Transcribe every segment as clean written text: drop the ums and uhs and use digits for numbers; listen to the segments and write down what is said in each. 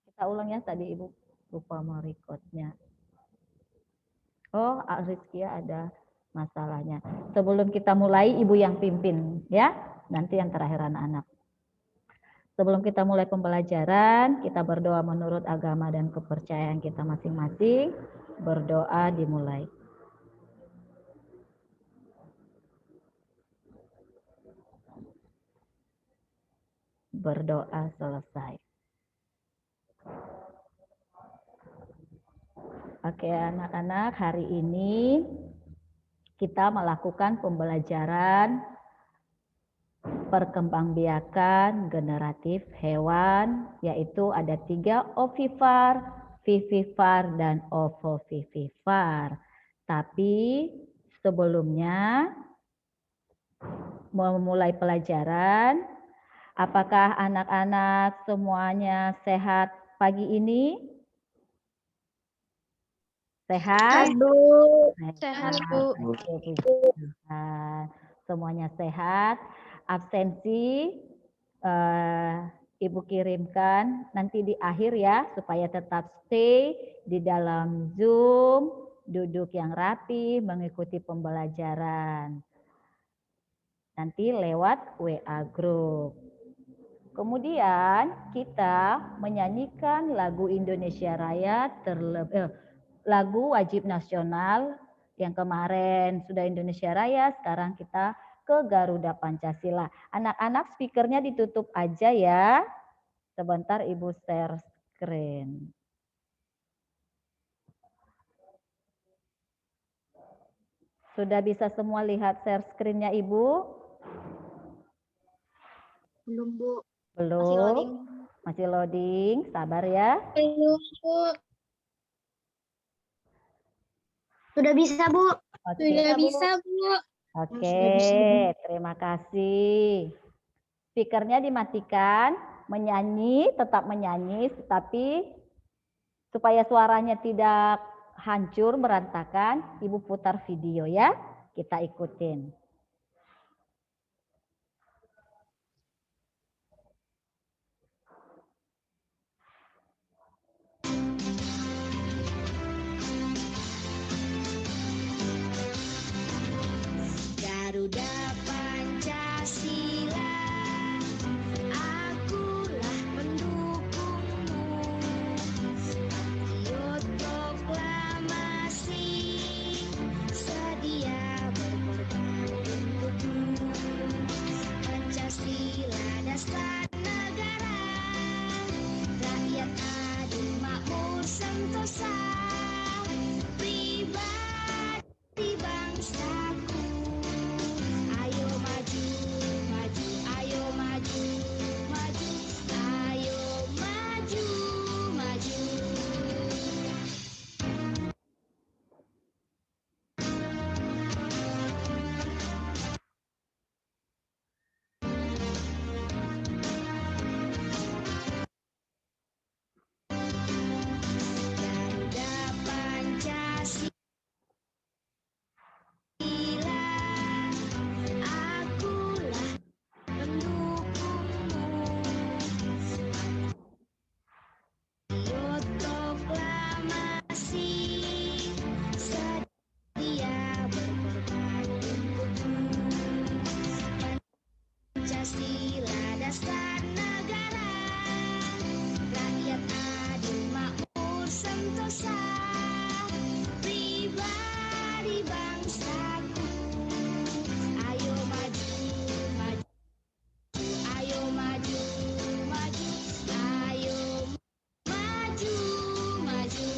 Kita ulang ya, tadi Ibu lupa merekodnya. Oh, Rizkia ada masalahnya. Sebelum kita mulai, Ibu yang pimpin ya. Nanti yang terakhir anak-anak. Sebelum kita mulai pembelajaran, kita berdoa menurut agama dan kepercayaan kita masing-masing. Berdoa dimulai. Berdoa selesai. Oke, anak-anak, hari ini kita melakukan pembelajaran perkembangbiakan generatif hewan, yaitu ada 3 ovipar, vivipar, dan ovovivipar. Tapi sebelumnya memulai pelajaran, apakah anak-anak semuanya sehat pagi ini? Sehat? Bu. Sehat, Bu. Oke, puji Tuhan. Semuanya sehat. Absensi Ibu kirimkan nanti di akhir ya, supaya tetap stay di dalam Zoom, duduk yang rapi, mengikuti pembelajaran. Nanti lewat WA Group. Kemudian kita menyanyikan lagu Indonesia Raya lagu wajib nasional yang kemarin sudah Indonesia Raya, sekarang kita ke Garuda Pancasila. Anak-anak speakernya ditutup aja ya. Sebentar Ibu share screen. Sudah bisa semua lihat share screen-nya Ibu? Belum, Bu. Belum? Masih loading. Masih loading, sabar ya. Belum, Bu. Sudah bisa, Bu. Oke. Sudah bisa, Bu. Oke, Sudah bisa, Bu. terima kasih. Speakernya dimatikan, menyanyi, tetap menyanyi, tapi supaya suaranya tidak hancur, berantakan, Ibu putar video ya, kita ikutin. Garuda Pancasila, akulah pendukungmu. Patriot proklamasi, sedia berkorban untukmu. Pancasila dasar negara, rakyat adil makmur sentosa, pribadi bangsaku. Ayo maju, maju, ayo maju, maju, ayo maju, maju. Garuda Pancasila, akulah pendukungmu. Patriot proklamasi, sedia berkorban untukmu. Pancasila dasar negara, rakyat adil makmur sentosa, pribadi bangsaku. Ayo maju, maju, ayo maju, maju, ayo maju, maju.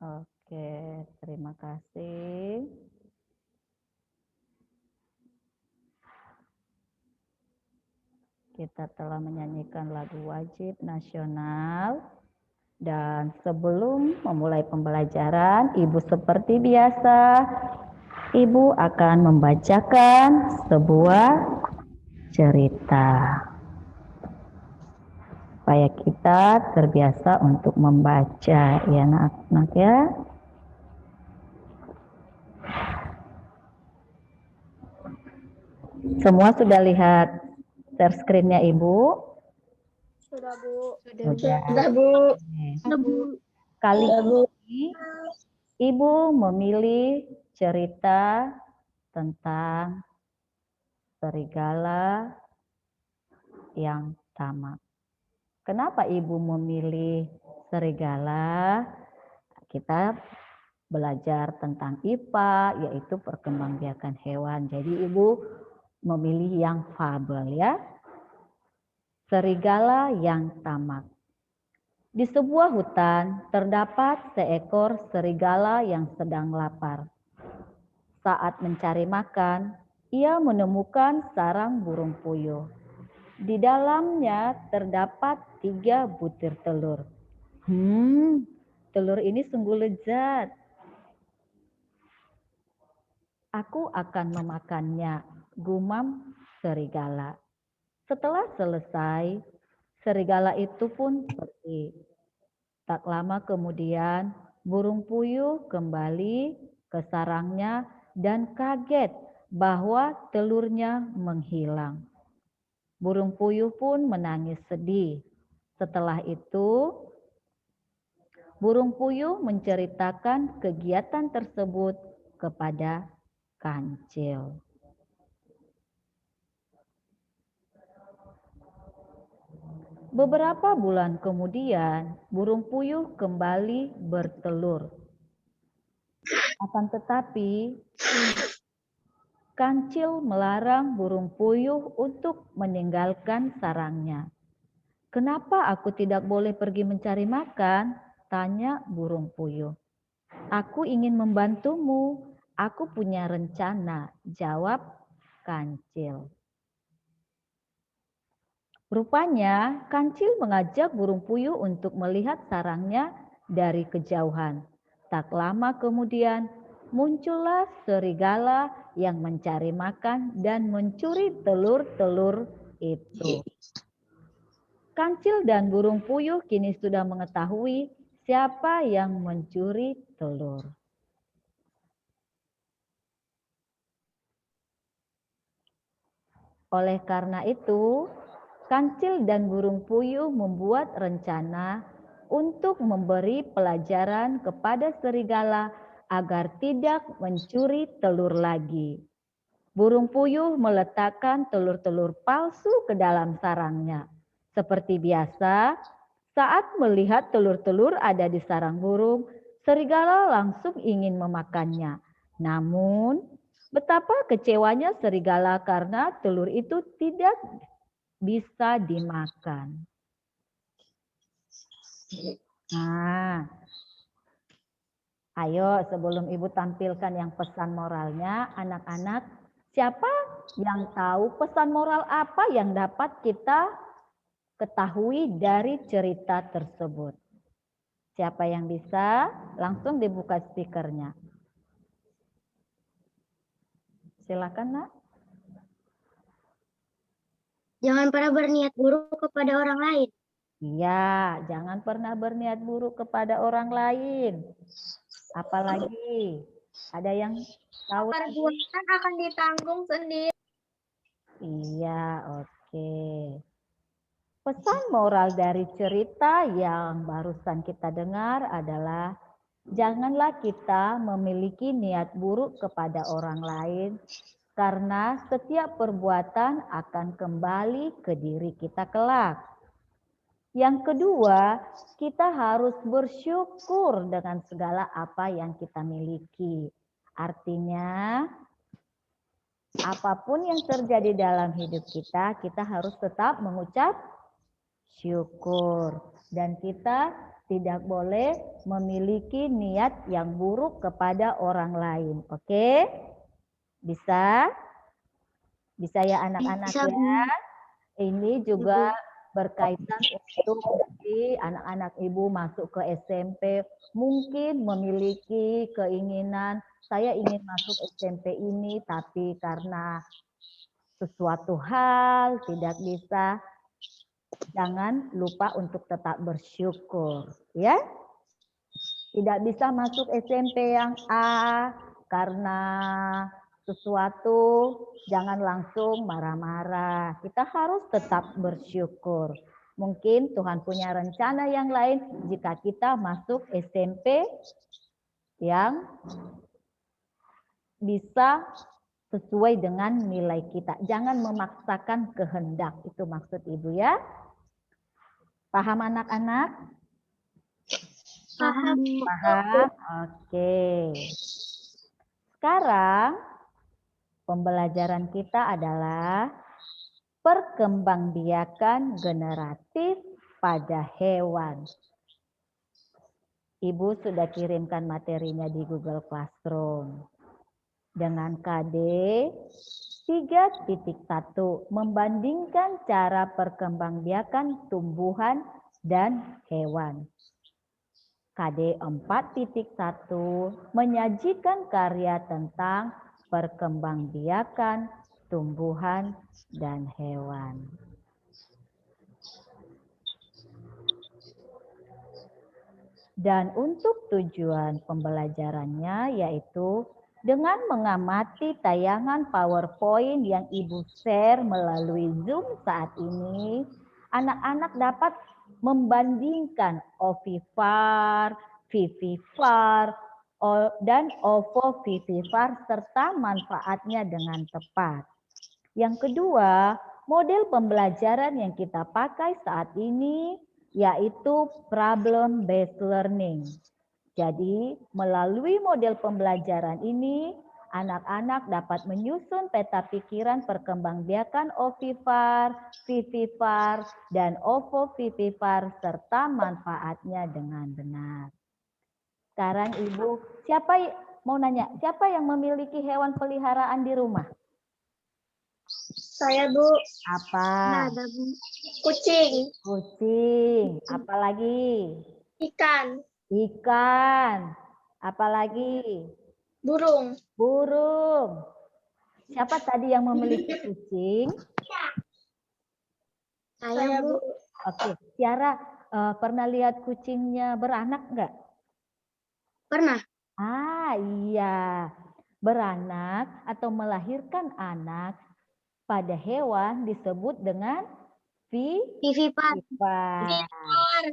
Oke, terima kasih. Kita telah menyanyikan lagu wajib nasional. Dan sebelum memulai pembelajaran, Ibu seperti biasa, Ibu akan membacakan sebuah cerita. supaya kita terbiasa untuk membaca ya anak-anak ya. Semua sudah lihat share screen-nya Ibu? Sudah, Bu. Sudah. Bu. Oke. Sudah, Bu. Kali Sudah, Bu. ini Ibu memilih cerita tentang serigala yang tamak. Kenapa Ibu memilih serigala? Kita belajar tentang IPA, yaitu perkembangbiakan hewan. Jadi Ibu memilih yang fabel ya. Serigala yang tamak. Di sebuah hutan terdapat seekor serigala yang sedang lapar. Saat mencari makan, ia menemukan sarang burung puyuh. Di dalamnya terdapat 3 butir telur. Telur ini sungguh lezat. Aku akan memakannya, gumam serigala. Setelah selesai, serigala itu pun pergi. Tak lama kemudian, burung puyuh kembali ke sarangnya dan kaget bahwa telurnya menghilang. Burung puyuh pun menangis sedih. Setelah itu, burung puyuh menceritakan kegiatan tersebut kepada kancil. Beberapa bulan kemudian, burung puyuh kembali bertelur. Akan tetapi, kancil melarang burung puyuh untuk meninggalkan sarangnya. "Kenapa aku tidak boleh pergi mencari makan?" tanya burung puyuh. "Aku ingin membantumu. Aku punya rencana," jawab kancil. Rupanya, kancil mengajak burung puyuh untuk melihat sarangnya dari kejauhan. Tak lama kemudian, muncullah serigala yang mencari makan dan mencuri telur-telur itu. Kancil dan burung puyuh kini sudah mengetahui siapa yang mencuri telur. Oleh karena itu, kancil dan burung puyuh membuat rencana untuk memberi pelajaran kepada serigala agar tidak mencuri telur lagi. Burung puyuh meletakkan telur-telur palsu ke dalam sarangnya. Seperti biasa, saat melihat telur-telur ada di sarang burung, serigala langsung ingin memakannya. Namun, betapa kecewanya serigala karena telur itu tidak bisa dimakan. Nah, ayo sebelum Ibu tampilkan yang pesan moralnya, anak-anak, siapa yang tahu pesan moral apa yang dapat kita ketahui dari cerita tersebut? Siapa yang bisa? Langsung dibuka speakernya. Silakan, Nak. Jangan pernah berniat buruk kepada orang lain. Iya, jangan pernah berniat buruk kepada orang lain. Apalagi, ada yang tahu? Perbuatan akan ditanggung sendiri. Iya, oke. Pesan moral dari cerita yang barusan kita dengar adalah janganlah kita memiliki niat buruk kepada orang lain karena setiap perbuatan akan kembali ke diri kita kelak. Yang kedua, kita harus bersyukur dengan segala apa yang kita miliki. Artinya, apapun yang terjadi dalam hidup kita, kita harus tetap mengucap syukur. Dan kita tidak boleh memiliki niat yang buruk kepada orang lain. Oke? Bisa? Bisa ya anak-anak Bisa, Bu. ya? Ini juga berkaitan untuk nanti anak-anak Ibu masuk ke SMP. Mungkin memiliki keinginan, saya ingin masuk SMP ini, tapi karena sesuatu hal tidak bisa. Jangan lupa untuk tetap bersyukur, ya. Tidak bisa masuk SMP yang A karena sesuatu, jangan langsung marah-marah. Kita harus tetap bersyukur. Mungkin Tuhan punya rencana yang lain jika kita masuk SMP yang bisa sesuai dengan nilai kita. Jangan memaksakan kehendak. Itu maksud Ibu ya. Paham anak-anak? Paham. Paham? Oke. Sekarang pembelajaran kita adalah perkembangbiakan generatif pada hewan. Ibu sudah kirimkan materinya di Google Classroom. Dengan KD 3.1 membandingkan cara perkembangbiakan tumbuhan dan hewan. KD 4.1 menyajikan karya tentang perkembangbiakan tumbuhan dan hewan. Dan untuk tujuan pembelajarannya yaitu dengan mengamati tayangan PowerPoint yang Ibu share melalui Zoom saat ini, anak-anak dapat membandingkan ovipar, vivipar, dan ovovivipar serta manfaatnya dengan tepat. Yang kedua, model pembelajaran yang kita pakai saat ini yaitu problem based learning. Jadi, melalui model pembelajaran ini, anak-anak dapat menyusun peta pikiran perkembangbiakan ovipar, vivipar, dan ovovivipar serta manfaatnya dengan benar. Sekarang Ibu, siapa yang memiliki hewan peliharaan di rumah? Saya, Bu. Apa? Ada, Bu. Kucing. Kucing. Apalagi? Ikan. Ikan. Apalagi? Burung. Burung. Siapa tadi yang memiliki kucing? Saya, Bu. Oke. Tiara pernah lihat kucingnya beranak enggak? Pernah. Ah, iya. Beranak atau melahirkan anak pada hewan disebut dengan Vivipar. vivipar.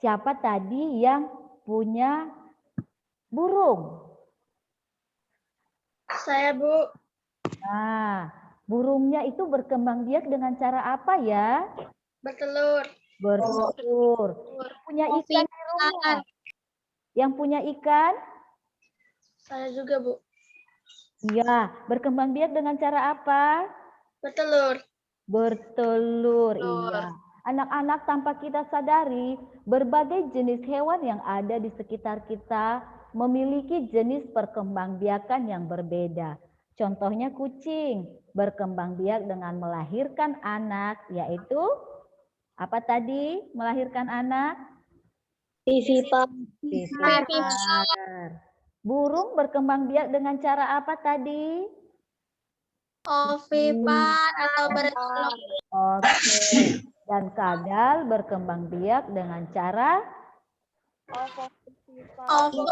Siapa tadi yang punya burung? Saya, Bu. Nah, burungnya itu berkembang biak dengan cara apa ya? Bertelur. Bertelur. Punya ikan di rumah. Yang punya ikan? Saya juga, Bu. Iya, berkembang biak dengan cara apa? Bertelur. Bertelur, iya. Anak-anak tanpa kita sadari, berbagai jenis hewan yang ada di sekitar kita memiliki jenis perkembangbiakan yang berbeda. Contohnya kucing, berkembang biak dengan melahirkan anak, yaitu apa tadi? Melahirkan anak? Vivipar. Vivipar. Burung berkembang biak dengan cara apa tadi? Ovipar atau bertelur. Oke. Dan kadal berkembang biak dengan cara tahu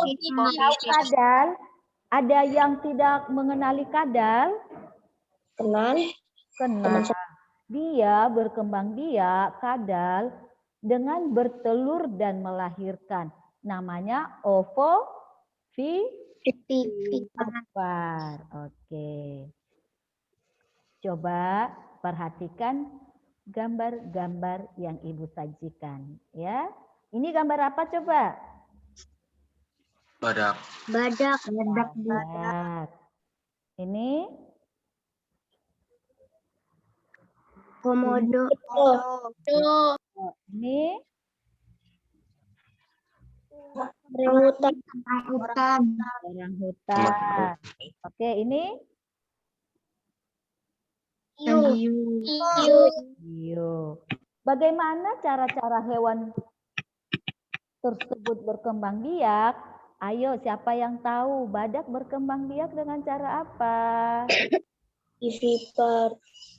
kadal? Ada yang tidak mengenali kadal? Kenal. Kenal. Dia berkembang biak kadal dengan bertelur dan melahirkan. Namanya ovovivipar. Oke. Coba perhatikan gambar-gambar yang Ibu sajikan, ya. Ini gambar apa coba? Badak. Badak. Badak. Ini Komodo. ini Orangutan. orang hutan. Oke, ini hiu. Bagaimana cara-cara hewan tersebut berkembang biak? Ayo, siapa yang tahu badak berkembang biak dengan cara apa? Vivipar.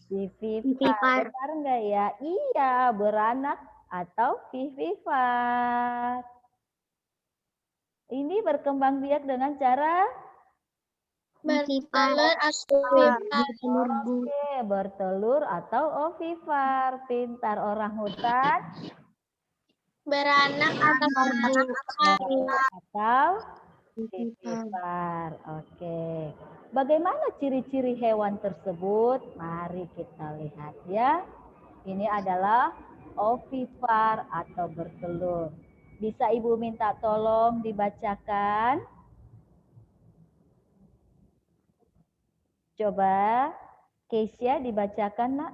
Vivipar. Vivipar. Benar nggak ya? Iya, beranak atau vivipar. Ini berkembang biak dengan cara Vivipar. Bertelur, Bu. oke, bertelur atau ovipar. Pintar orang hutan Beranak atau atau Vivipar. vivipar. Oke. Bagaimana ciri-ciri hewan tersebut? Mari kita lihat ya. Ini adalah ovipar atau bertelur. Bisa Ibu minta tolong dibacakan? Coba Keisha dibacakan, Nak.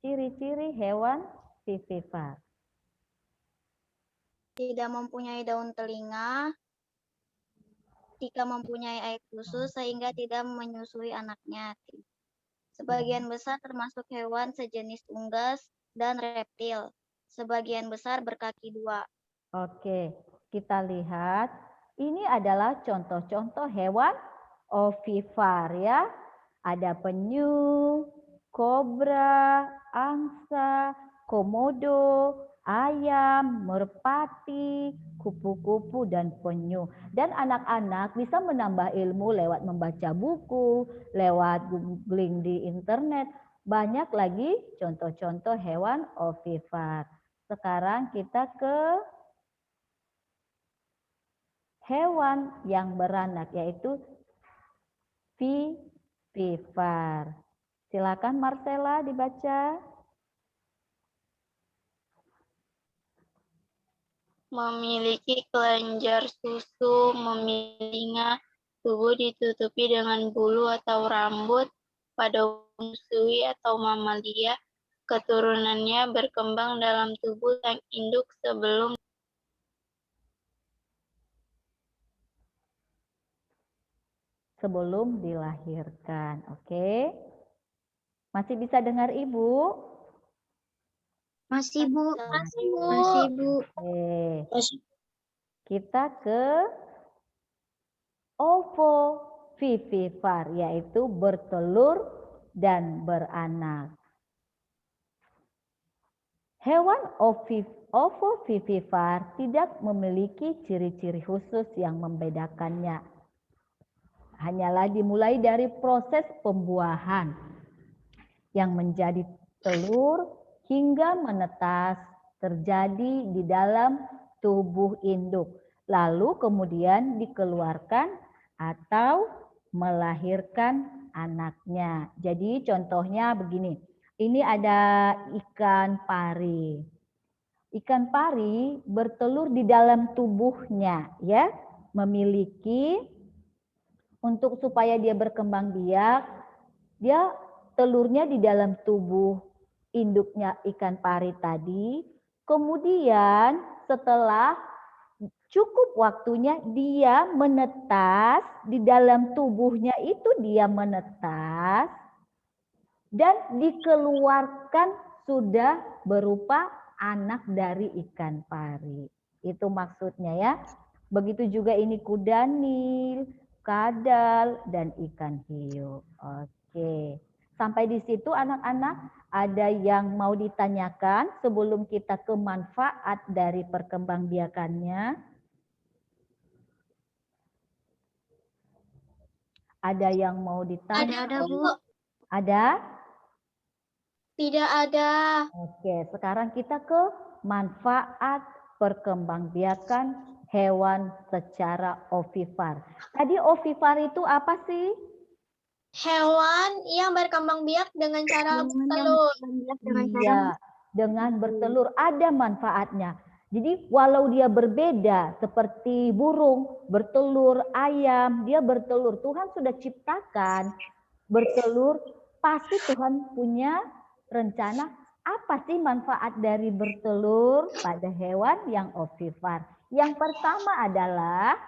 Ciri-ciri hewan vivipar. tidak mempunyai daun telinga, jika mempunyai air khusus sehingga tidak menyusui anaknya. Sebagian besar termasuk hewan sejenis unggas dan reptil. Sebagian besar berkaki dua. Oke, kita lihat. Ini adalah contoh-contoh hewan ovipar ya. Ada penyu, kobra, angsa, komodo, ayam, merpati, kupu-kupu, dan penyu. Dan anak-anak bisa menambah ilmu lewat membaca buku, lewat googling di internet. Banyak lagi contoh-contoh hewan ovipar. Sekarang kita ke hewan yang beranak, yaitu vivipar. Silakan Marcella dibaca. Memiliki kelenjar susu, memiliki tubuh ditutupi dengan bulu atau rambut. Pada menyusui atau mamalia, keturunannya berkembang dalam tubuh sang induk Sebelum dilahirkan. Oke. Masih bisa dengar Ibu? Masih, Bu. Masih, Bu. Masih, Bu. Oke. Kita ke ovovivipar, yaitu bertelur dan beranak. Hewan ovovivipar tidak memiliki ciri-ciri khusus yang membedakannya. Hanyalah dimulai dari proses pembuahan yang menjadi telur hingga menetas terjadi di dalam tubuh induk. Lalu kemudian dikeluarkan atau melahirkan anaknya. Jadi contohnya begini. Ini ada ikan pari. Ikan pari bertelur di dalam tubuhnya ya, memiliki untuk supaya dia berkembang biak, dia telurnya di dalam tubuh induknya ikan pari tadi. Kemudian setelah cukup waktunya dia menetas di dalam tubuhnya itu, dia menetas dan dikeluarkan sudah berupa anak dari ikan pari. Itu maksudnya ya. Begitu juga ini kuda nil, kadal, dan ikan hiu. Oke. Sampai di situ anak-anak, ada yang mau ditanyakan sebelum kita ke manfaat dari perkembangbiakannya? Ada yang mau ditanya? Ada, Bu. Ada? Tidak ada. Oke, sekarang kita ke manfaat perkembangbiakan hewan secara ovipar. Tadi ovipar itu apa sih? Hewan yang berkembang biak dengan cara bertelur. Iya, dengan bertelur ada manfaatnya. Jadi walau dia berbeda seperti burung, bertelur, ayam, dia bertelur. Tuhan sudah ciptakan bertelur, pasti Tuhan punya rencana apa sih manfaat dari bertelur pada hewan yang ovipar. Yang pertama adalah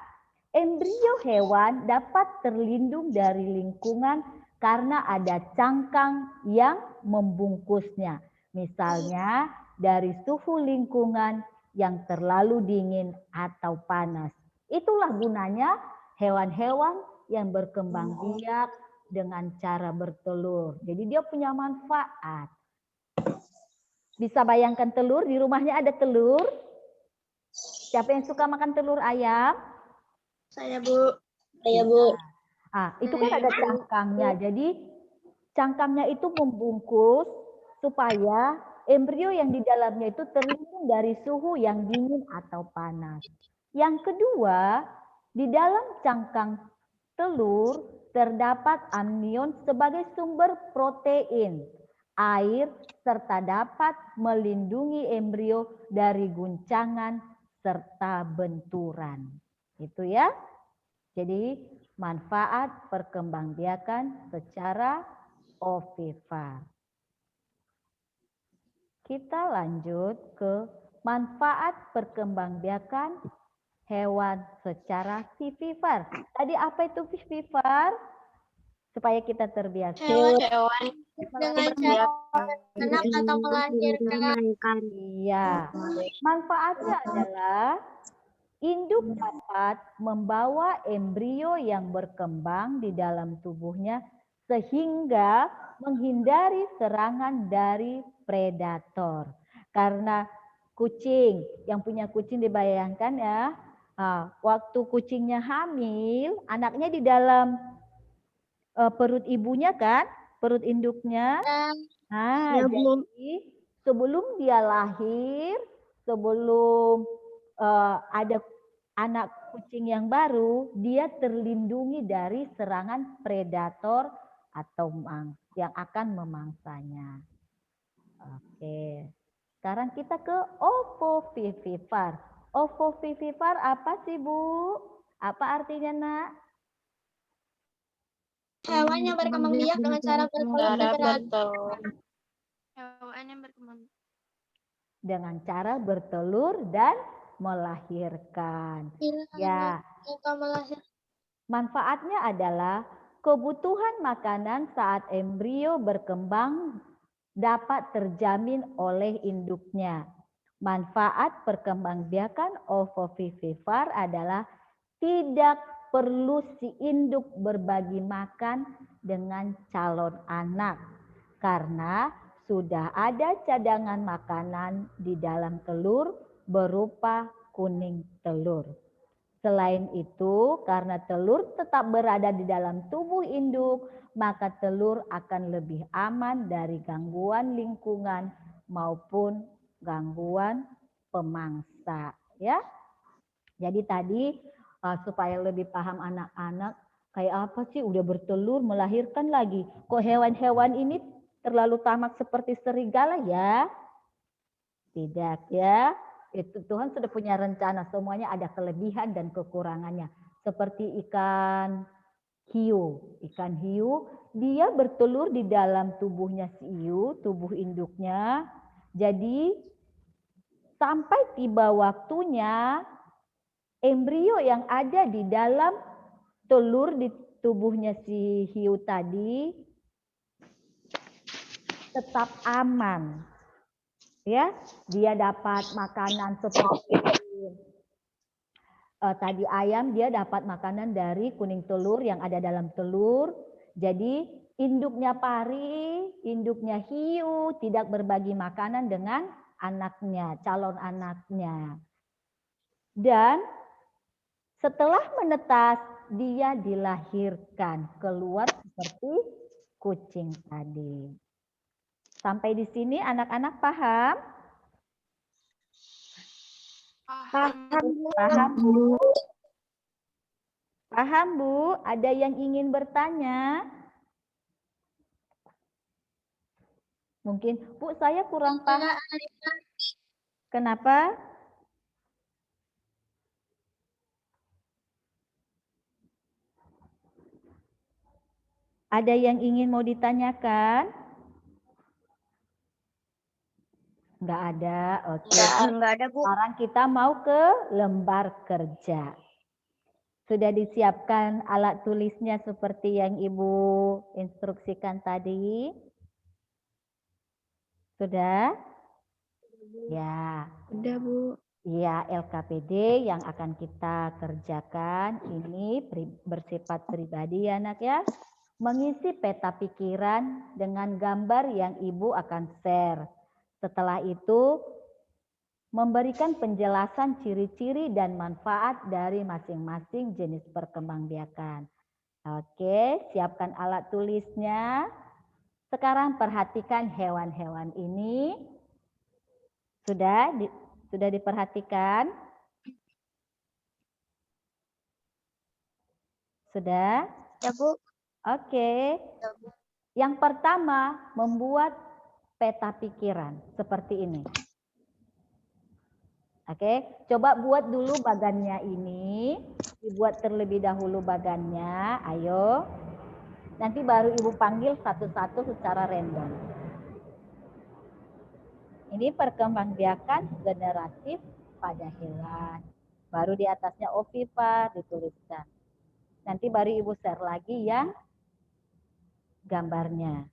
embrio hewan dapat terlindung dari lingkungan karena ada cangkang yang membungkusnya. Misalnya dari suhu lingkungan yang terlalu dingin atau panas. Itulah gunanya hewan-hewan yang berkembang biak dengan cara bertelur. Jadi dia punya manfaat. Bisa bayangkan telur, di rumahnya ada telur. Siapa yang suka makan telur ayam? Saya, Bu. Saya, Bu. Itu kan ada cangkangnya. Jadi cangkangnya itu membungkus supaya embrio yang di dalamnya itu terlindung dari suhu yang dingin atau panas. Yang kedua, di dalam cangkang telur terdapat amnion sebagai sumber protein, air, serta dapat melindungi embrio dari guncangan serta benturan. Itu ya. Jadi manfaat perkembangbiakan secara ovivar. Kita lanjut ke manfaat perkembangbiakan hewan secara vivivar. Tadi apa itu vivivar? Supaya kita terbiasa. Hewan dengan cara anak atau melahirkan. Iya. Manfaatnya adalah induk dapat membawa embrio yang berkembang di dalam tubuhnya sehingga menghindari serangan dari predator. Karena kucing, yang punya kucing dibayangkan ya, waktu kucingnya hamil, anaknya di dalam perut ibunya kan, perut induknya. Ya, Bu. Jadi sebelum dia lahir, sebelum ada anak kucing yang baru, dia terlindungi dari serangan predator atau yang akan memangsanya. Oke. Sekarang kita ke ovovivivar. Ovovivivar apa sih, Bu? Apa artinya, Nak? Hewan yang berkembang biak dengan cara bertelur. Hewan yang berkembang Dengan cara bertelur dan melahirkan. Ya, manfaatnya adalah kebutuhan makanan saat embrio berkembang dapat terjamin oleh induknya. Manfaat perkembangbiakan ovovivivar adalah tidak perlu si induk berbagi makan dengan calon anak karena sudah ada cadangan makanan di dalam telur berupa kuning telur. Selain itu, karena telur tetap berada di dalam tubuh induk, maka telur akan lebih aman dari gangguan lingkungan maupun gangguan pemangsa. Ya, jadi tadi supaya lebih paham anak-anak, kayak apa sih udah bertelur melahirkan lagi? Kok hewan-hewan ini terlalu tamak seperti serigala ya? Tidak ya. Itu Tuhan sudah punya rencana, semuanya ada kelebihan dan kekurangannya. Seperti ikan hiu. Ikan hiu dia bertelur di dalam tubuhnya si hiu, tubuh induknya. Jadi sampai tiba waktunya embrio yang ada di dalam telur di tubuhnya si hiu tadi tetap aman. Ya, dia dapat makanan seperti tadi ayam, dia dapat makanan dari kuning telur yang ada dalam telur. Jadi induknya pari, induknya hiu tidak berbagi makanan dengan anaknya, calon anaknya. Dan setelah menetas, dia dilahirkan keluar seperti kucing tadi. Sampai di sini anak-anak paham? Paham, Bu? Paham, Bu? Ada yang ingin bertanya? Mungkin, Bu, saya kurang paham. Kenapa? Ada yang ingin mau ditanyakan? Enggak ada, oke. Enggak ada, Bu. Sekarang kita mau ke lembar kerja. Sudah disiapkan alat tulisnya seperti yang Ibu instruksikan tadi? Sudah? Ya. Udah, Bu. Ya, LKPD yang akan kita kerjakan ini bersifat pribadi ya, Nak ya. mengisi peta pikiran dengan gambar yang Ibu akan share. Setelah itu, memberikan penjelasan ciri-ciri dan manfaat dari masing-masing jenis perkembangbiakan. Oke, siapkan alat tulisnya. Sekarang perhatikan hewan-hewan ini. Sudah diperhatikan? Sudah? Ya, Bu. Oke. Ya, Bu. Yang pertama, membuat peta pikiran seperti ini. Oke, coba buat dulu bagannya ini. Dibuat terlebih dahulu bagannya. Ayo. Nanti baru Ibu panggil satu-satu secara random. Ini perkembangbiakan generatif pada hewan. Baru di atasnya ovipar dituliskan. Nanti baru Ibu share lagi yang gambarnya.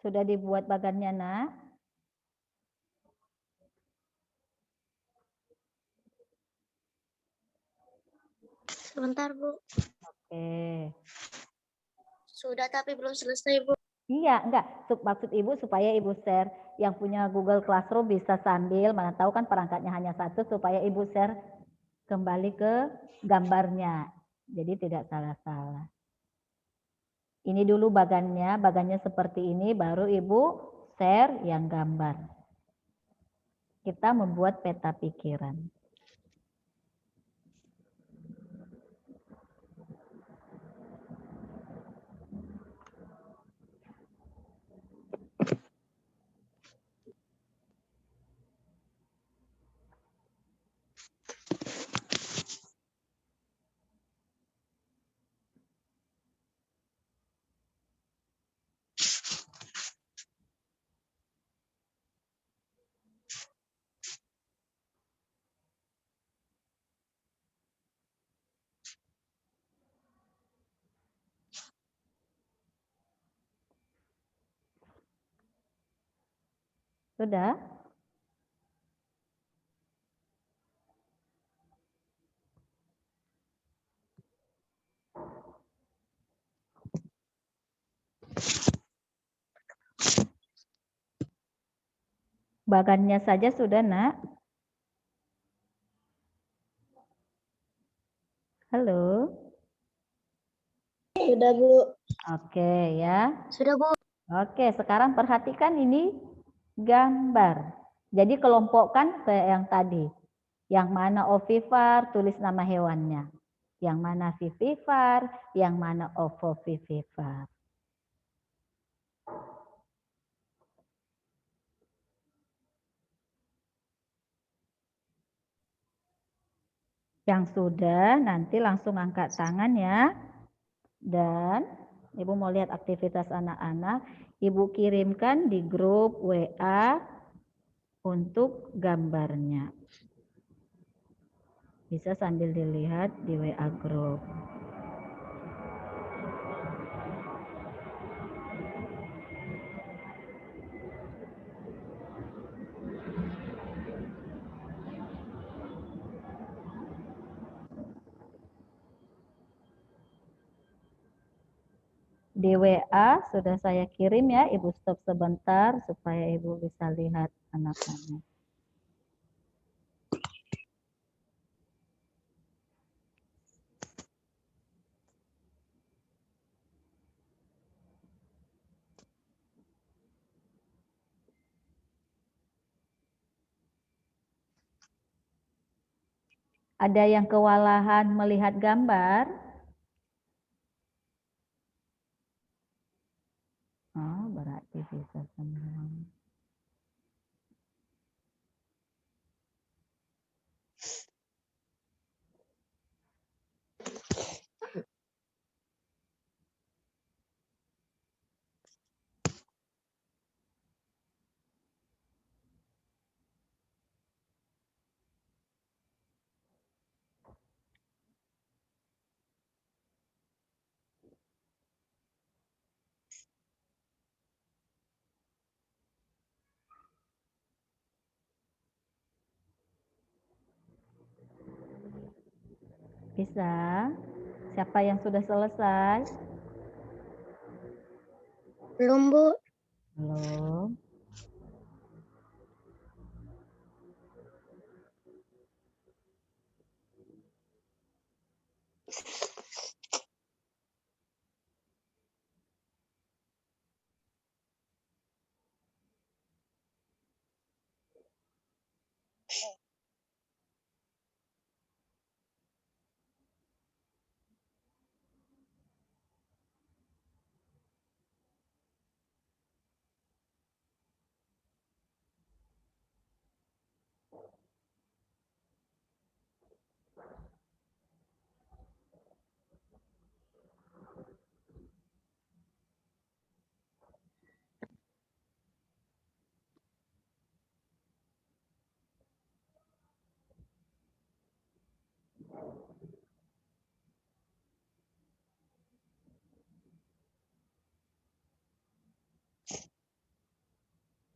Sudah dibuat bagannya, Nak? Sebentar, Bu. Oke. Sudah tapi belum selesai, Bu. Iya, enggak. Maksud Ibu supaya Ibu share yang punya Google Classroom bisa sambil, mana tahu kan perangkatnya hanya satu, supaya Ibu share kembali ke gambarnya. Jadi tidak salah-salah. Ini dulu bagannya seperti ini, baru Ibu share yang gambar. Kita membuat peta pikiran. Sudah? Bagannya saja sudah, Nak? Halo? Sudah, Bu. Oke ya. Sudah, Bu. Oke, sekarang perhatikan ini gambar. Jadi kelompokkan kayak yang tadi. Yang mana ovipar, tulis nama hewannya. Yang mana vivipar, yang mana ovovivipar. Yang sudah, nanti langsung angkat tangan ya. Dan Ibu mau lihat aktivitas anak-anak. Ibu kirimkan di grup WA untuk gambarnya. Bisa sambil dilihat di WA grup. Di WA sudah saya kirim ya, Ibu stop sebentar supaya Ibu bisa lihat anak-anak. Ada yang kewalahan melihat gambar? masih bisa semua. Bisa? Siapa yang sudah selesai? Belum, Bu. Belum.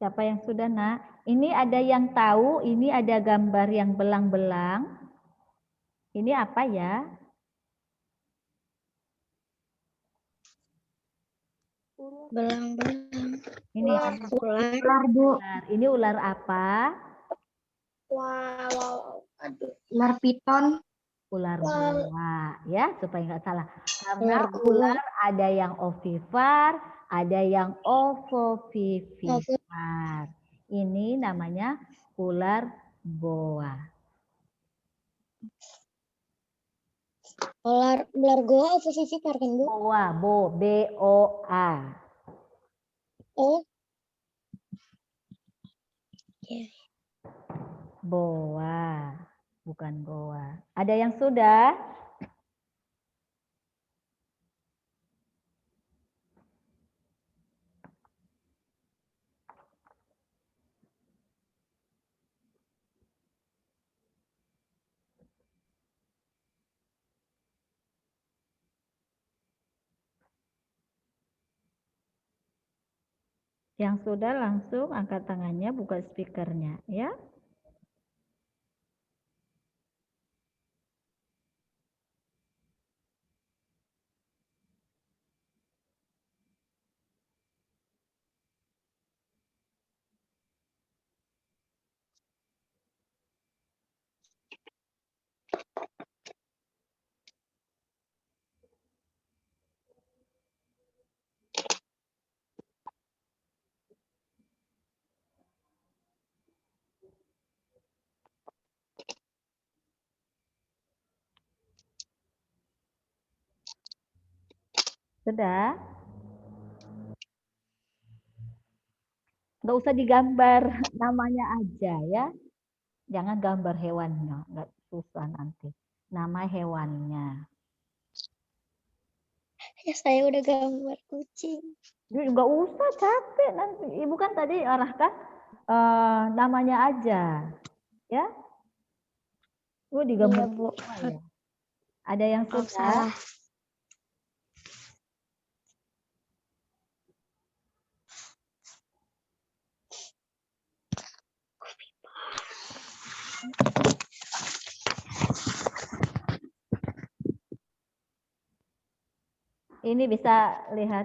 Siapa yang sudah, Nak? Ini ada yang tahu, ini ada gambar yang belang-belang. Ini apa ya? Belang-belang. Ini Ular, Bu. ular. Ini ular apa? Wow. Aduh. Ular piton. Ular boa, ya, supaya nggak salah. Karena Ular boa. ular ada yang ovivar, ada yang ovovivivar. Ini namanya ular boa. Ular goa ovovivivar kan, Bu? Boa, B-O-A. Oh. Ya. Boa, bukan goa. Ada yang sudah? Yang sudah langsung angkat tangannya, buka speakernya, ya. Sudah? Nggak usah digambar namanya aja ya. Jangan gambar hewannya, nggak susah nanti. Nama hewannya. Ya, saya udah gambar kucing. Nggak usah capek nanti. Ibu kan tadi arahkan namanya aja. Ya. Digambar Iya, Bu. semua ya. Ada yang Oh, sudah? salah. Ini bisa lihat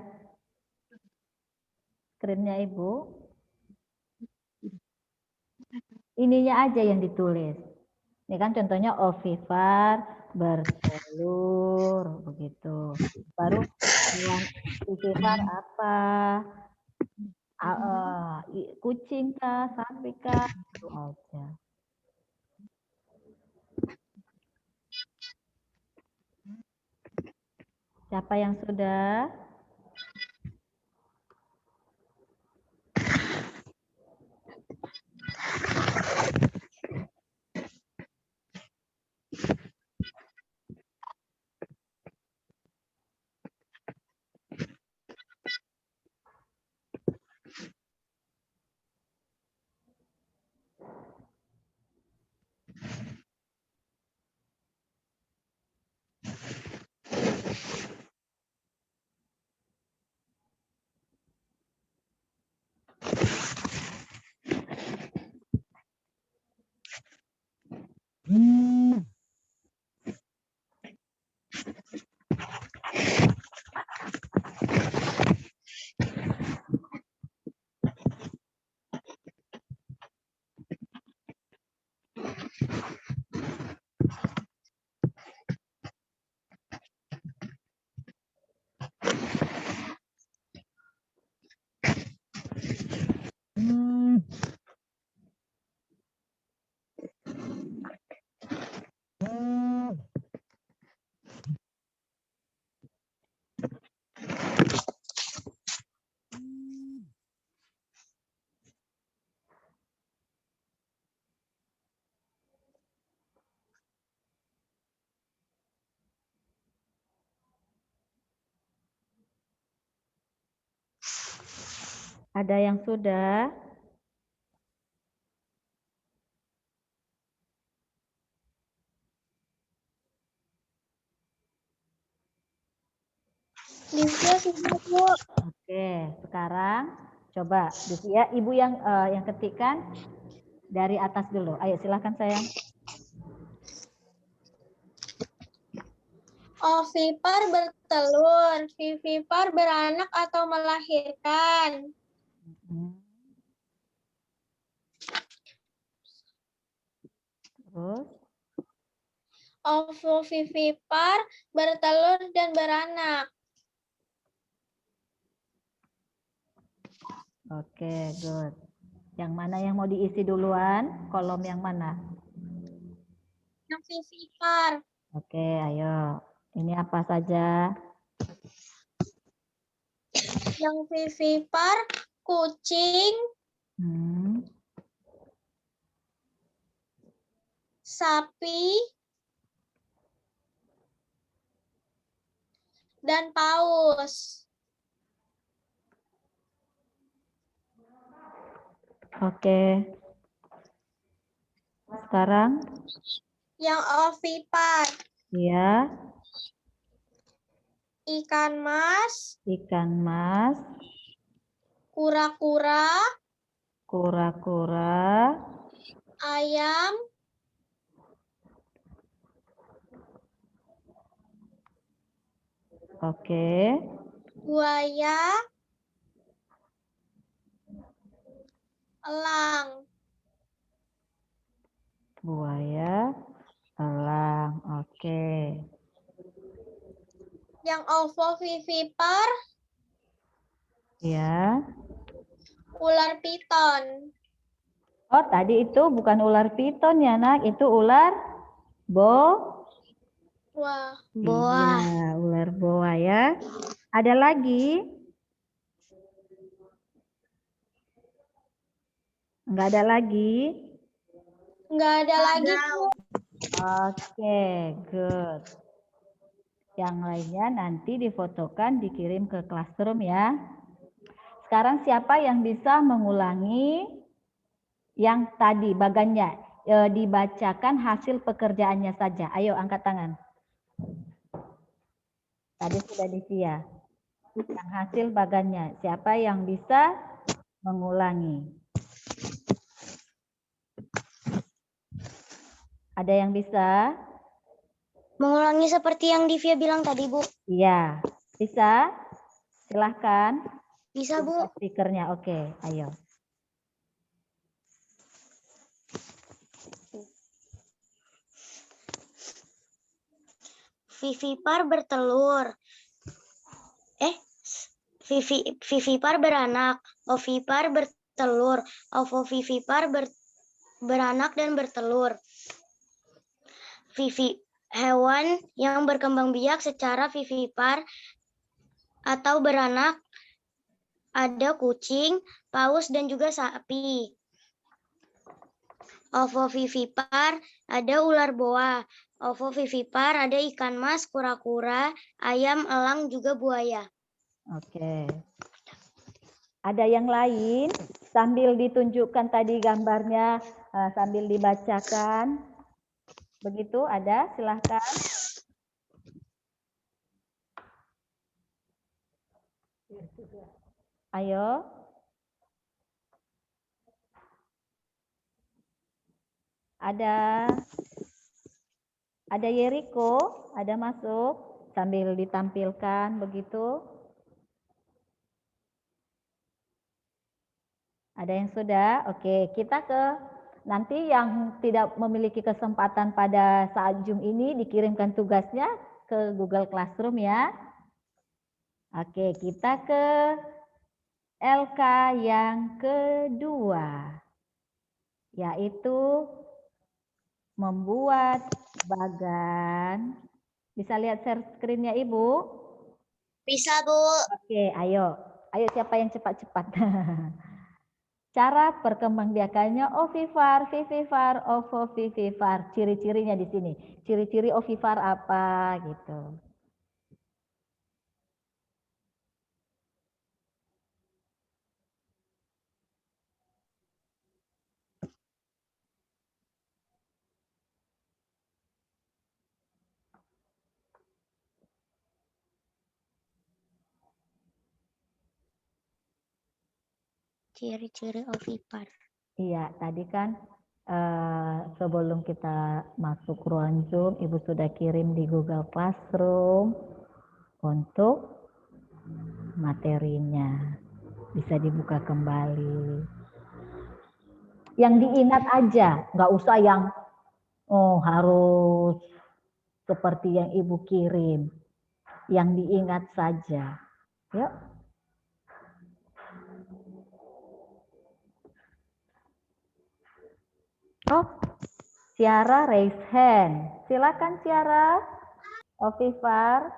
screen-nya Ibu. Ininya aja yang ditulis. Ini kan contohnya ovivar, bertelur, begitu. Baru hewan ovivar apa? Kucing kah, sapi kah, itu aja. Siapa yang sudah? Ada yang sudah? Divya sudah, Bu. Oke, sekarang coba Divya, Ibu yang ketikkan dari atas dulu. Ayo silakan sayang. Ovipar bertelur, vivipar beranak atau melahirkan. Terus, Ovovivipar bertelur dan beranak. oke, good. Yang mana yang mau diisi duluan? Kolom yang mana? Yang vivipar. Oke, ayo. Ini apa saja? Yang vivipar kucing, sapi, dan paus. Oke. Sekarang? Yang ovipar Ya, ikan mas, ikan mas, kura-kura, kura-kura, ayam, oke, buaya, elang. buaya, elang, oke. Yang ovovivipar Ya. ular piton. Oh, tadi itu bukan ular piton ya, Nak. Itu ular Wah, iya, ular boa ya. Ada lagi? Enggak ada lagi? nggak ada lagi, Bu. Oke, good. Yang lainnya nanti difotokan, dikirim ke classroom ya. Sekarang siapa yang bisa mengulangi yang tadi bagannya? Dibacakan hasil pekerjaannya saja. Ayo angkat tangan. Tadi sudah Divya. Yang hasil bagannya. Siapa yang bisa mengulangi? Ada yang bisa? Mengulangi seperti yang Divya bilang tadi, Bu. Iya. Bisa? Silahkan. Bisa, Bu. Stikernya. Oke, ayo. Vivipar bertelur. Vivipar beranak. Ovipar bertelur. Ovovivipar beranak dan bertelur. Hewan yang berkembang biak secara vivipar atau beranak ada kucing, paus, dan juga sapi. Ovovivipar ada ular boa. Ovovivipar ada ikan mas, kura-kura, ayam, elang, juga buaya. Oke. Ada yang lain? Sambil ditunjukkan tadi gambarnya, sambil dibacakan. Begitu ada? Silahkan. Ayo. Ada Yeriko, ada masuk sambil ditampilkan begitu. Ada yang sudah? Oke, kita ke nanti yang tidak memiliki kesempatan pada saat Zoom ini dikirimkan tugasnya ke Google Classroom ya. Oke, kita ke LK yang kedua, yaitu membuat bagan. Bisa lihat share screen-nya Ibu? Bisa, Bu. Oke, ayo. Ayo siapa yang cepat-cepat. Cara perkembangbiakannya ovipar, vivipar, ovovivipar. Ciri-cirinya di sini. Ciri-ciri ovipar apa gitu. Ciri-ciri ovipar. Iya, tadi kan sebelum kita masuk ruang Zoom, Ibu sudah kirim di Google Classroom untuk materinya. Bisa dibuka kembali. Yang diingat aja, nggak usah yang harus seperti yang Ibu kirim. Yang diingat saja. Yuk. Oh, Ciara raise hand. Silakan Ciara. Ovipar.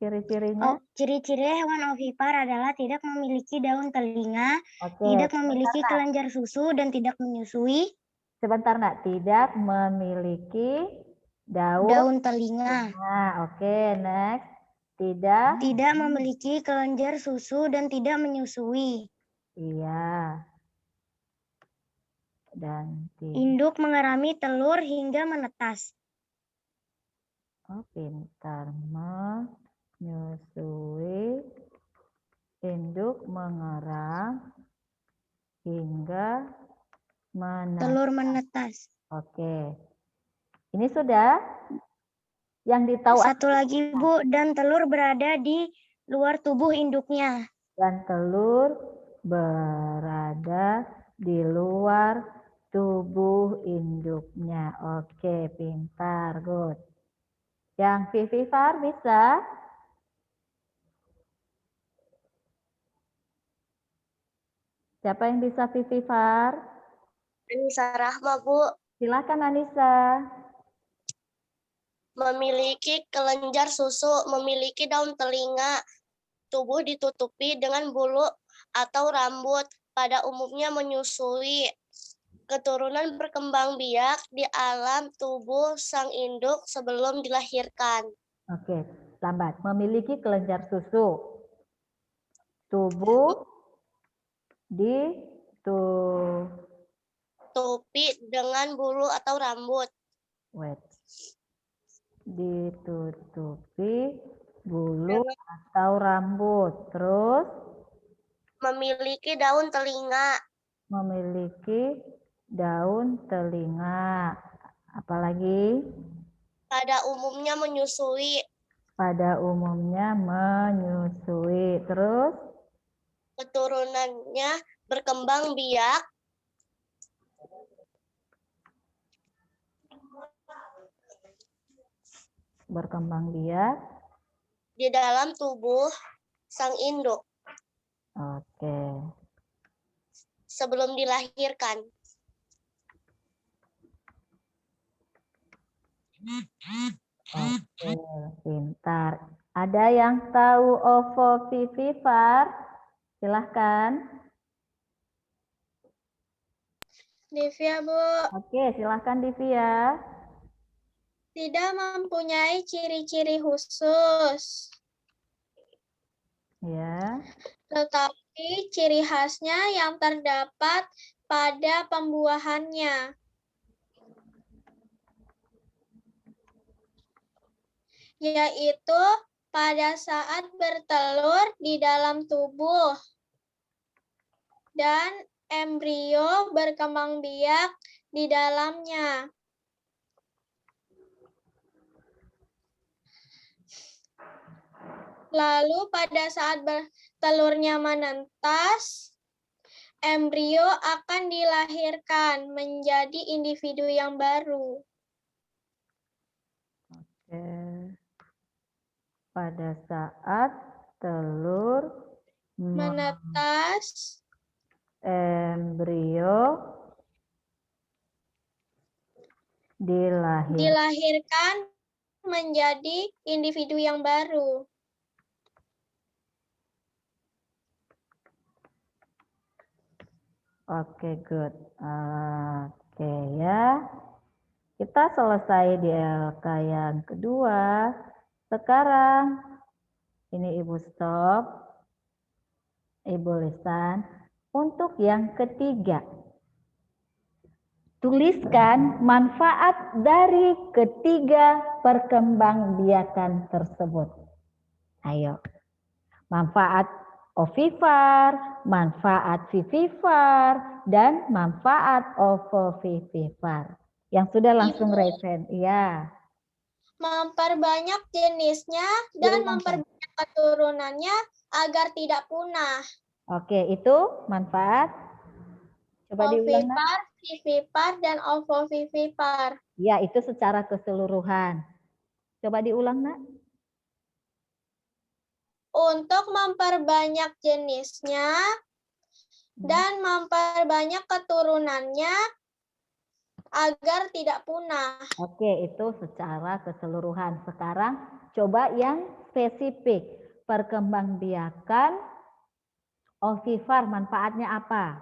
Ciri-cirinya. Ciri-ciri hewan ovipar adalah tidak memiliki daun telinga, Oke. tidak memiliki kelenjar susu, dan tidak menyusui. Sebentar nak, tidak memiliki Daun telinga. Nah, oke, next. Tidak memiliki kelenjar susu dan tidak menyusui. Iya. Dan Induk mengerami telur hingga menetas. Oh, pintar. Menyusui. Induk mengerang hingga menetas. Telur menetas. Oke. Ini sudah. Yang ditahu Satu lagi, Bu, dan telur berada di luar tubuh induknya. Dan telur berada di luar tubuh induknya. Oke, pintar, good. Yang vivipar bisa? Siapa yang bisa vivipar? Anissa Rahma, Bu. Silakan Anissa. Memiliki kelenjar susu, memiliki daun telinga, tubuh ditutupi dengan bulu atau rambut, pada umumnya menyusui. Keturunan berkembang biak di alam tubuh sang induk sebelum dilahirkan. Oke, lambat. Memiliki kelenjar susu. Tubuh ditutupi dengan bulu atau rambut. Ditutupi bulu atau rambut. Terus memiliki daun telinga. Memiliki daun telinga. Apalagi? Pada umumnya menyusui. Pada umumnya menyusui. Terus? Keturunannya berkembang biak. Berkembang biak di dalam tubuh sang induk. Oke. Sebelum dilahirkan. Oke, pintar. Ada yang tahu ovovivipar? Silahkan. Divya, Bu. Oke, silahkan Divya. Tidak mempunyai ciri-ciri khusus. Ya. Tetapi ciri khasnya yang terdapat pada pembuahannya. Yaitu pada saat bertelur di dalam tubuh. Dan embrio berkembang biak di dalamnya. Lalu pada saat telurnya menetas, embrio akan dilahirkan menjadi individu yang baru. Oke. Pada saat telur Menetas, embrio dilahirkan menjadi individu yang baru. Oke, good. Oke ya. Kita selesai di LK yang kedua. Sekarang ini Ibu stop. Ibu lisan. Untuk yang ketiga. Tuliskan manfaat dari ketiga perkembangbiakan tersebut. Ayo. Manfaat ovivar, manfaat vivivar, dan manfaat ovovivivar. Yang sudah langsung Ibu. raise hand. Iya. Memperbanyak jenisnya dan memperbanyak keturunannya agar tidak punah. Oke, itu manfaat. Coba diulang, Nak. Ovipar, vivipar, dan ovovivipar. Ya, itu secara keseluruhan. Coba diulang, Nak. Untuk memperbanyak jenisnya dan memperbanyak keturunannya agar tidak punah. Oke, itu secara keseluruhan. Sekarang coba yang spesifik. Perkembangbiakan ovivar, manfaatnya apa?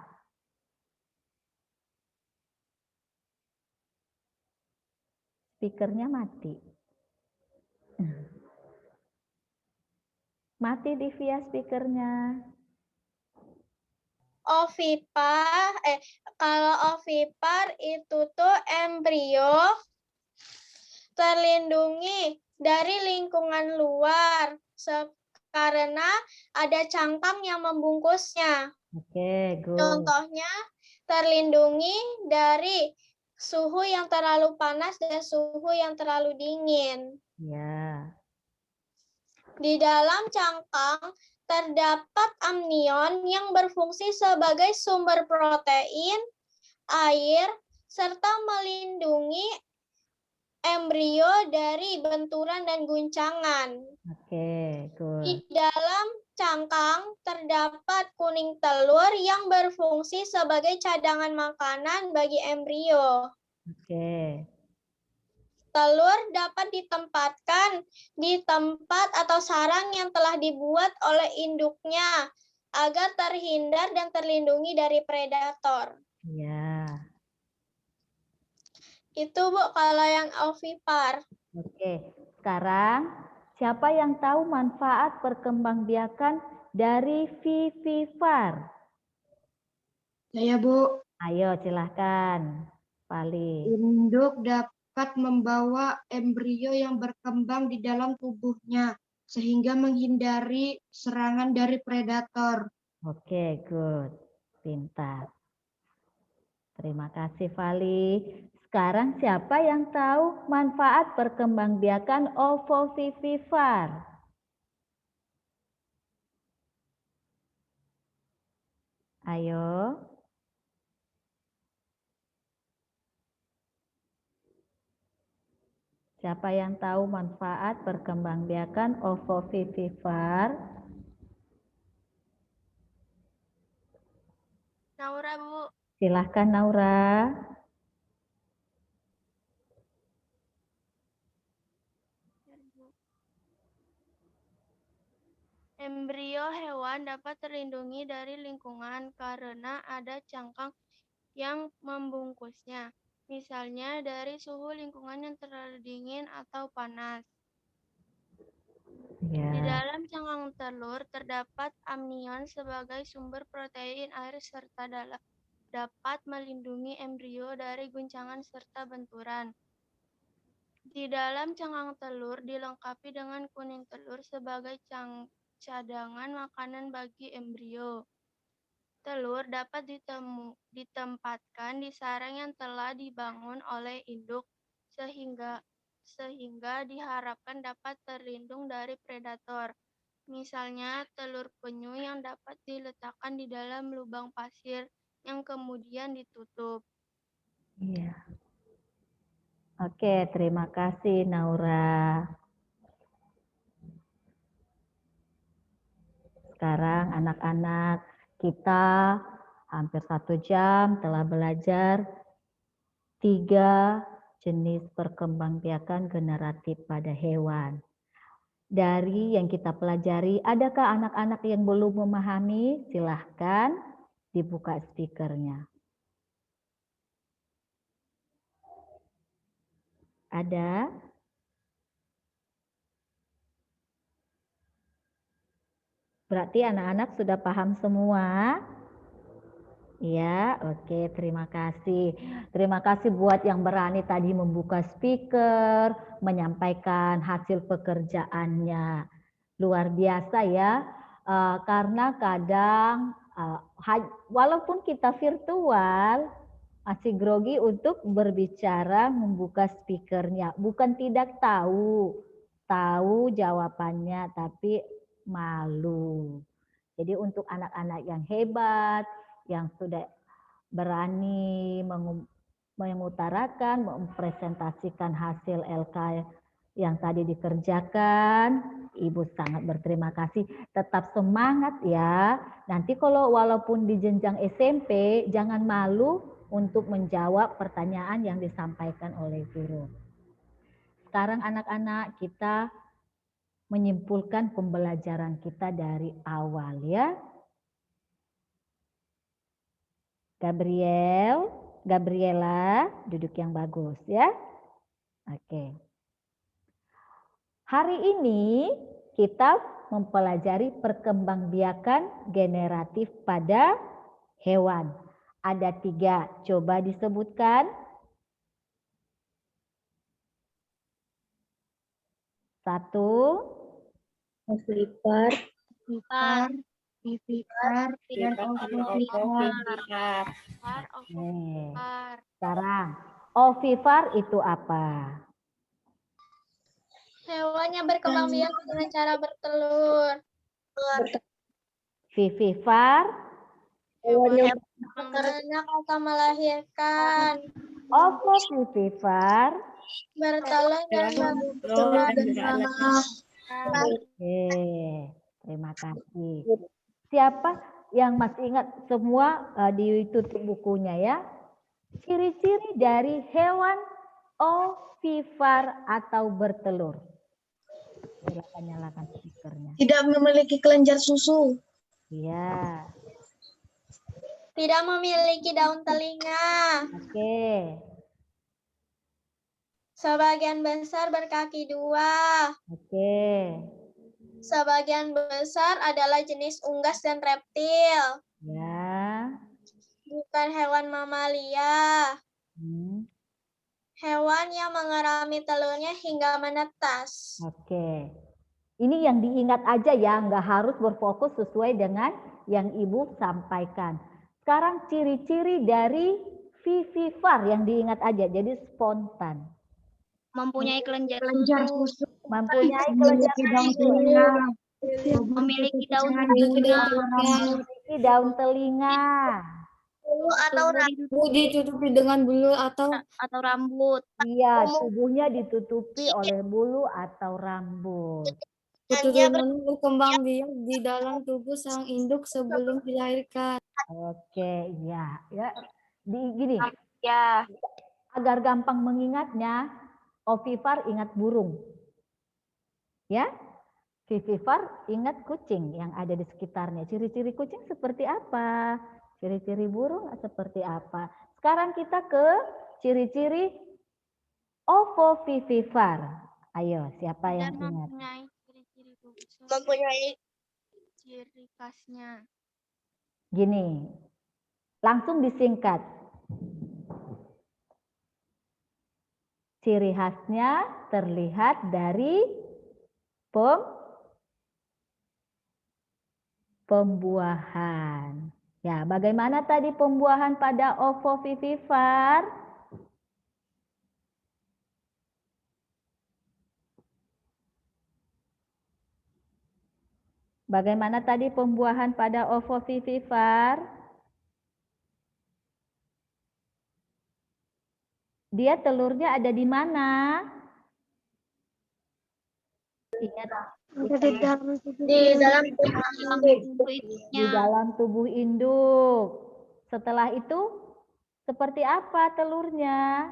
Speakernya mati. Mati di via speakernya. Kalau ovipar itu tuh embrio terlindungi dari lingkungan luar karena ada cangkang yang membungkusnya. Oke, good. Contohnya terlindungi dari suhu yang terlalu panas dan suhu yang terlalu dingin. Ya. Di dalam cangkang terdapat amnion yang berfungsi sebagai sumber protein, air, serta melindungi embrio dari benturan dan guncangan. Oke, good. Di dalam cangkang terdapat kuning telur yang berfungsi sebagai cadangan makanan bagi embrio. Oke. Telur dapat ditempatkan di tempat atau sarang yang telah dibuat oleh induknya agar terhindar dan terlindungi dari predator. Ya. Itu Bu kalau yang ovipar. Oke. Sekarang siapa yang tahu manfaat perkembangbiakan dari vivivar? Saya, Bu. Ayo silahkan. Pali. Induk dapat membawa embrio yang berkembang di dalam tubuhnya sehingga menghindari serangan dari predator. Oke, good. Pintar. Terima kasih, Vali. Sekarang siapa yang tahu manfaat perkembangbiakan ovovivivar? Ayo. Siapa yang tahu manfaat perkembangbiakan ovovivivar? Naura, Bu. Silahkan, Naura. Embrio hewan dapat terlindungi dari lingkungan karena ada cangkang yang membungkusnya, misalnya dari suhu lingkungan yang terlalu dingin atau panas. Di Ya. dalam cangkang telur terdapat amnion sebagai sumber protein, air, serta dapat melindungi embrio dari guncangan serta benturan. Di dalam cangkang telur dilengkapi dengan kuning telur sebagai cadangan makanan bagi embrio. Telur dapat ditempatkan di sarang yang telah dibangun oleh induk sehingga diharapkan dapat terlindung dari predator. Misalnya telur penyu yang dapat diletakkan di dalam lubang pasir yang kemudian ditutup. Iya. Oke, terima kasih Naura. Sekarang anak-anak kita hampir 1 jam telah belajar 3 jenis perkembangbiakan generatif pada hewan. Dari yang kita pelajari, adakah anak-anak yang belum memahami? Silahkan dibuka speakernya. Ada? Berarti anak-anak sudah paham semua? Ya, oke, terima kasih. Terima kasih buat yang berani tadi membuka speaker, menyampaikan hasil pekerjaannya. Luar biasa ya, karena kadang walaupun kita virtual, masih grogi untuk berbicara membuka speakernya. Bukan tidak tahu jawabannya, tapi malu. Jadi untuk anak-anak yang hebat, yang sudah berani mengutarakan, mempresentasikan hasil LK yang tadi dikerjakan, Ibu sangat berterima kasih. Tetap semangat ya. Nanti kalau walaupun di jenjang SMP, jangan malu untuk menjawab pertanyaan yang disampaikan oleh guru. Sekarang anak-anak kita menyimpulkan pembelajaran kita dari awal ya. Gabriela, duduk yang bagus ya. Oke. Hari ini kita mempelajari perkembangbiakan generatif pada hewan. Ada 3, coba disebutkan. 1. Ovipar, vivipar, dan ovovivipar. Sekarang, ovipar itu apa? Hewan yang berkembang biak dengan cara bertelur. Vivipar, Hewan yang beranak atau melahirkan. ovovivipar. Bertelur dan beranak. Oke, terima kasih. Siapa yang masih ingat semua ditutup bukunya ya? Ciri-ciri dari hewan ovipar atau bertelur. Silakan nyalakan speakernya. Tidak memiliki kelenjar susu. Iya. Tidak memiliki daun telinga. Oke. Sebagian besar berkaki 2. Oke. Sebagian besar adalah jenis unggas dan reptil. Ya. Bukan hewan mamalia. Hmm. Hewan yang mengerami telurnya hingga menetas. Oke. Ini yang diingat aja ya, nggak harus berfokus sesuai dengan yang Ibu sampaikan. Sekarang ciri-ciri dari vivipar yang diingat aja, jadi spontan. Mempunyai kelenjar Susu. Mempunyai kelenjar Daun telinga. memiliki daun memiliki daun telinga. Bulu atau Ditutupi dengan bulu atau rambut. Iya, tubuhnya ditutupi oleh bulu atau rambut. keturunan berkembang biak di dalam tubuh sang induk sebelum dilahirkan. Oke, iya, ya. Gini, Ya. agar gampang mengingatnya, ovipar ingat burung. Ya, vivipar ingat kucing yang ada di sekitarnya. Ciri-ciri kucing seperti apa? Ciri-ciri burung seperti apa? Sekarang kita ke ciri-ciri ovovivipar. Ayo, siapa yang Dan ingat? mempunyai ciri-ciri khusus mempunyai ciri khasnya. Gini, langsung disingkat. Ciri khasnya terlihat dari pembuahan. Ya, bagaimana tadi pembuahan pada ovovivipar? Bagaimana tadi pembuahan pada ovovivipar? Dia telurnya ada di mana? Ingat, Di dalam di dalam tubuh induk. Setelah itu seperti apa telurnya?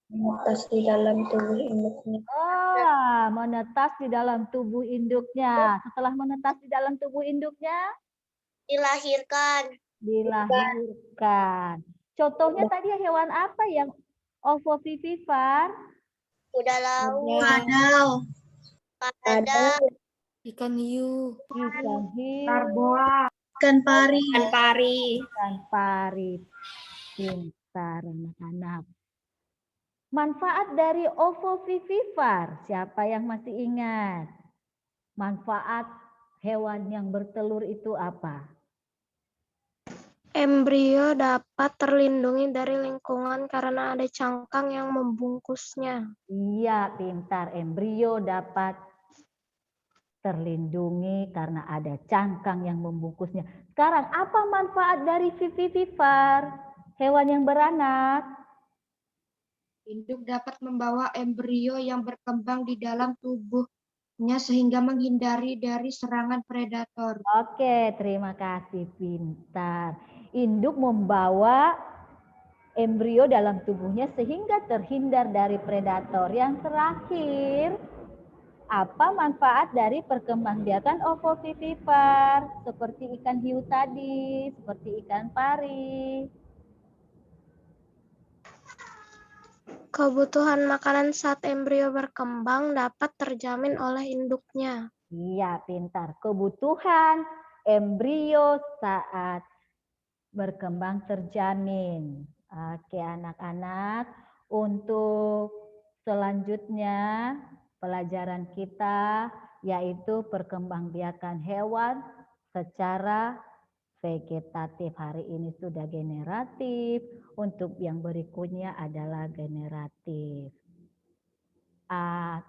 menetas di dalam tubuh induknya. Oh, menetas di dalam tubuh induknya. Setelah menetas di dalam tubuh induknya, Dilahirkan. dilahirkan. Contohnya tadi hewan apa yang ovovivipar? Kuda laut. Padau. Pada Ikan hiu. Ikan hiu, Karboa. Ikan pari. ikan pari. Pintar anak-anak. Manfaat dari ovovivipar, siapa yang masih ingat? Manfaat hewan yang bertelur itu apa? Embrio dapat terlindungi dari lingkungan karena ada cangkang yang membungkusnya. Iya, pintar. Embrio dapat terlindungi karena ada cangkang yang membungkusnya. Sekarang, apa manfaat dari vivipar? Hewan yang beranak. Induk dapat membawa embrio yang berkembang di dalam tubuhnya sehingga menghindari dari serangan predator. Oke, terima kasih, pintar. Induk membawa embrio dalam tubuhnya sehingga terhindar dari predator. Yang terakhir, apa manfaat dari perkembangbiakan ovovivipar? Seperti ikan hiu tadi, seperti ikan pari. Kebutuhan makanan saat embrio berkembang dapat terjamin oleh induknya. Iya, pintar. Kebutuhan embrio saat berkembang terjamin. Oke, anak-anak, untuk selanjutnya pelajaran kita yaitu perkembangbiakan hewan secara vegetatif. Hari ini sudah generatif, untuk yang berikutnya adalah generatif.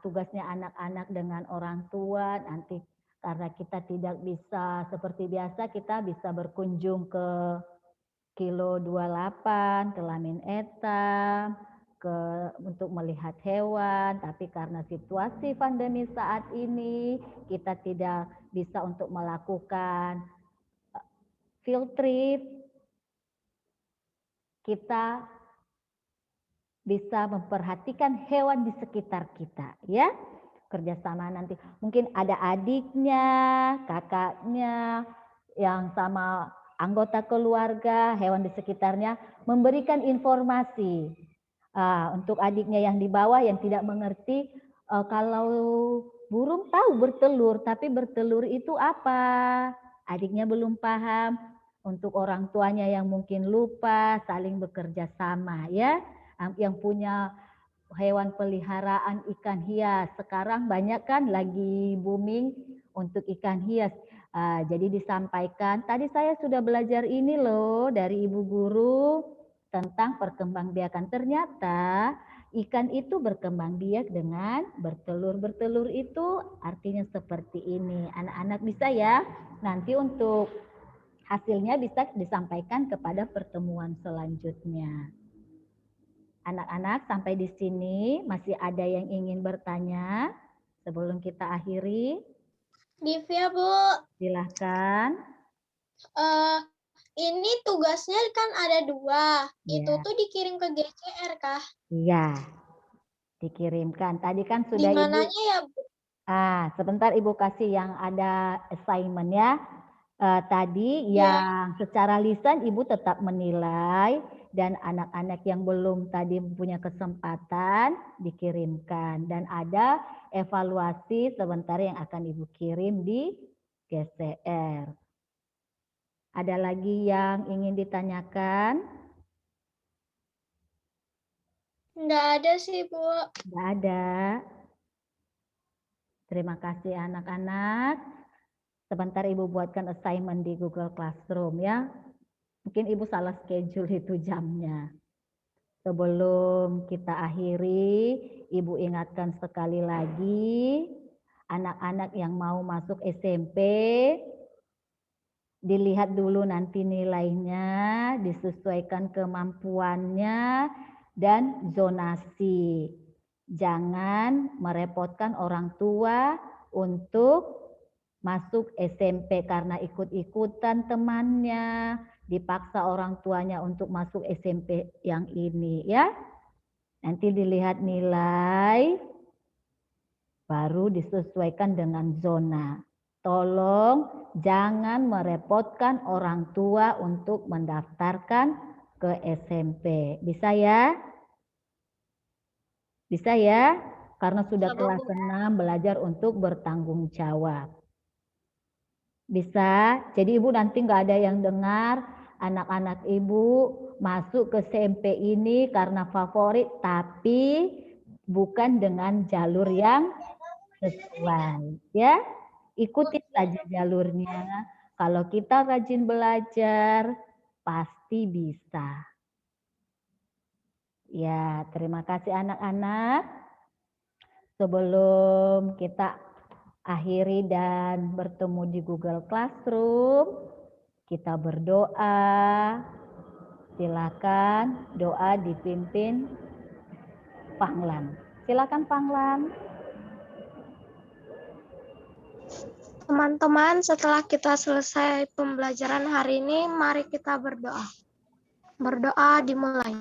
Tugasnya anak-anak dengan orang tua nanti, karena kita tidak bisa seperti biasa, kita bisa berkunjung ke Kilo 28, ke Lamin Etam, untuk melihat hewan, tapi karena situasi pandemi saat ini kita tidak bisa untuk melakukan field trip. Kita bisa memperhatikan hewan di sekitar kita, ya. Kerjasama nanti, mungkin ada adiknya, kakaknya, yang sama anggota keluarga, hewan di sekitarnya, memberikan informasi. Untuk adiknya yang di bawah yang tidak mengerti, kalau burung tahu bertelur, tapi bertelur itu apa? Adiknya belum paham. Untuk orang tuanya yang mungkin lupa, saling bekerja sama, ya. Yang punya hewan peliharaan ikan hias. Sekarang banyak kan lagi booming untuk ikan hias. Jadi disampaikan, tadi saya sudah belajar ini loh dari ibu guru tentang perkembangbiakan. Ternyata ikan itu berkembang biak dengan bertelur. Bertelur itu artinya seperti ini. Anak-anak bisa ya, nanti untuk hasilnya bisa disampaikan kepada pertemuan selanjutnya. Anak-anak, sampai di sini masih ada yang ingin bertanya sebelum kita akhiri? Divya, Bu. Silahkan. Ini tugasnya kan ada 2. Itu Ya. tuh dikirim ke GCR kah? Iya, dikirimkan. Tadi kan Di sudah Ibu. mananya ya, Bu? Sebentar Ibu kasih yang ada assignment ya. Tadi Ya. yang secara lisan Ibu tetap menilai, dan anak-anak yang belum tadi punya kesempatan dikirimkan. Dan ada evaluasi sebentar yang akan Ibu kirim di GCR. Ada lagi yang ingin ditanyakan? Nggak ada sih, Bu. Tidak ada. Terima kasih anak-anak. Sebentar Ibu buatkan assignment di Google Classroom ya. Mungkin Ibu salah schedule itu jamnya. Sebelum kita akhiri, Ibu ingatkan sekali lagi, anak-anak yang mau masuk SMP, dilihat dulu nanti nilainya, disesuaikan kemampuannya, dan zonasi. Jangan merepotkan orang tua untuk masuk SMP karena ikut-ikutan temannya, dipaksa orang tuanya untuk masuk SMP yang ini ya. Nanti dilihat nilai, baru disesuaikan dengan zona. Tolong jangan merepotkan orang tua untuk mendaftarkan ke SMP. Bisa ya? Bisa ya? Karena sudah kelas 6 belajar untuk bertanggung jawab. Bisa? Jadi Ibu nanti nggak ada yang dengar anak-anak Ibu masuk ke SMP ini karena favorit, tapi bukan dengan jalur yang sesuai. Ya, ikuti saja jalurnya. Kalau kita rajin belajar, pasti bisa. Ya, terima kasih anak-anak. Sebelum kita akhiri dan bertemu di Google Classroom, kita berdoa. Silakan doa dipimpin Panglan. Silakan Panglan. Teman-teman, setelah kita selesai pembelajaran hari ini, mari kita berdoa. Berdoa dimulai.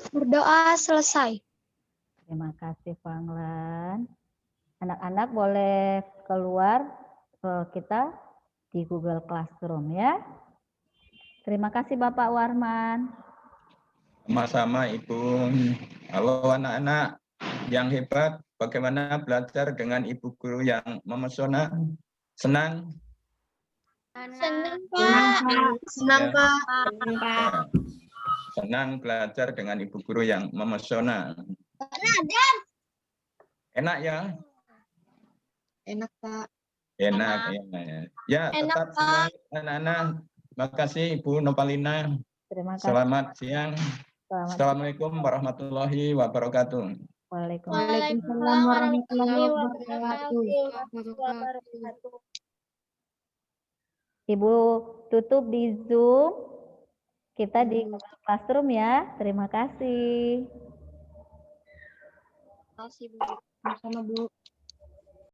Berdoa selesai. Terima kasih Panglan. Anak-anak boleh keluar kita di Google Classroom ya. Terima kasih Bapak Warman. Sama-sama Ibu. Halo anak-anak yang hebat, bagaimana belajar dengan Ibu Guru yang memesona? Senang? Senang, Pak. Senang, Ya. Pak. Senang belajar dengan Ibu Guru yang memesona. Enak ya? Enak, Pak. Enak. Ya, Enak, tetap Pak. semangat anak-anak. Terima kasih Ibu Nopalina. Terima kasih. Selamat siang. Selamat Assalamualaikum warahmatullahi wabarakatuh. Waalaikumsalam warahmatullahi wabarakatuh. wabarakatuh. Ibu tutup di Zoom. Kita di Google Classroom ya. Terima kasih. Terima kasih, Bu. Sama-sama, Bu.